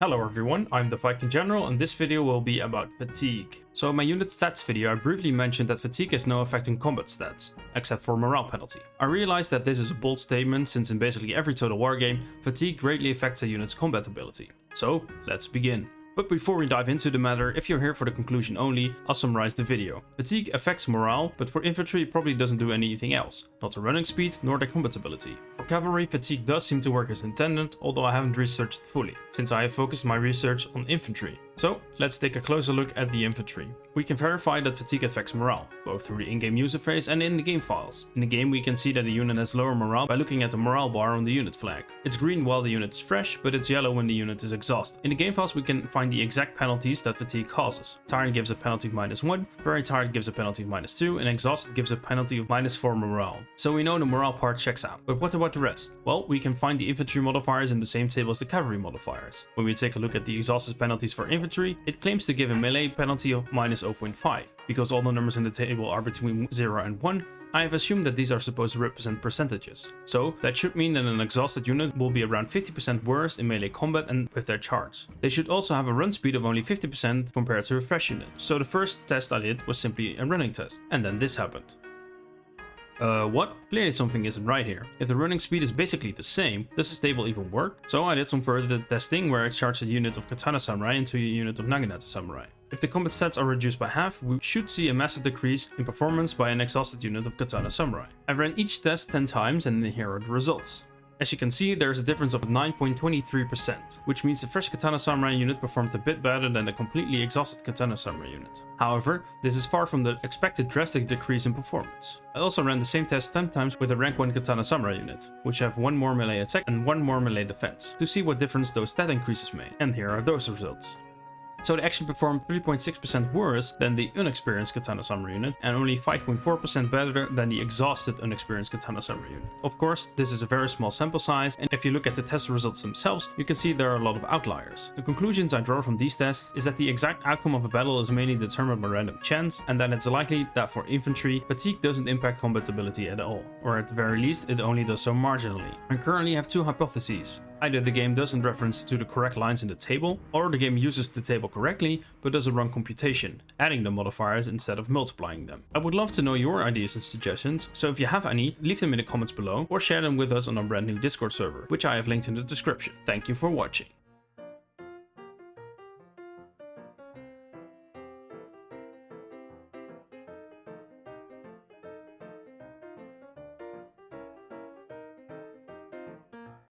Hello everyone, I'm the Viking General and this video will be about fatigue. So in my unit stats video I briefly mentioned that fatigue has no effect on combat stats, except for morale penalty. I realized that this is a bold statement since in basically every Total War game, fatigue greatly affects a unit's combat ability. So let's begin. But before we dive into the matter, if you're here for the conclusion only, I'll summarize the video. Fatigue affects morale, but for infantry it probably doesn't do anything else, not their running speed nor their combat ability. For cavalry, fatigue does seem to work as intended, although I haven't researched it fully, since I have focused my research on infantry. So let's take a closer look at the infantry. We can verify that fatigue affects morale, both through the in-game user phase and in the game files. In the game we can see that a unit has lower morale by looking at the morale bar on the unit flag. It's green while the unit is fresh, but it's yellow when the unit is exhausted. In the game files we can find the exact penalties that fatigue causes. Tired gives a penalty of -1, very tired gives a penalty of -2, and exhausted gives a penalty of -4 morale. So we know the morale part checks out. But what about the rest? Well, we can find the infantry modifiers in the same table as the cavalry modifiers. When we take a look at the exhausted penalties for infantry, it claims to give a melee penalty of -0.5. Because all the numbers in the table are between 0 and 1, I have assumed that these are supposed to represent percentages. So that should mean that an exhausted unit will be around 50% worse in melee combat and with their charge. They should also have a run speed of only 50% compared to a fresh unit. So the first test I did was simply a running test. And then this happened. What? Clearly something isn't right here. If the running speed is basically the same, does this table even work? So I did some further testing where I charged a unit of Katana Samurai into a unit of Naginata Samurai. If the combat stats are reduced by half, we should see a massive decrease in performance by an exhausted unit of Katana Samurai. I ran each test 10 times and here are the results. As you can see, there's a difference of 9.23%, which means the fresh Katana Samurai unit performed a bit better than the completely exhausted Katana Samurai unit. However, this is far from the expected drastic decrease in performance. I also ran the same test 10 times with a rank 1 Katana Samurai unit, which have 1 more melee attack and 1 more melee defense, to see what difference those stat increases made. And here are those results. So they actually performed 3.6% worse than the unexperienced Katana Samurai unit and only 5.4% better than the exhausted unexperienced Katana Samurai unit. Of course, this is a very small sample size, and if you look at the test results themselves, you can see there are a lot of outliers. The conclusions I draw from these tests is that the exact outcome of a battle is mainly determined by random chance, and that it's likely that for infantry, fatigue doesn't impact combat ability at all, or at the very least, it only does so marginally. I currently have two hypotheses. Either the game doesn't reference to the correct lines in the table, or the game uses the table correctly, but does a wrong computation, adding the modifiers instead of multiplying them. I would love to know your ideas and suggestions, so if you have any, leave them in the comments below, or share them with us on our brand new Discord server, which I have linked in the description. Thank you for watching.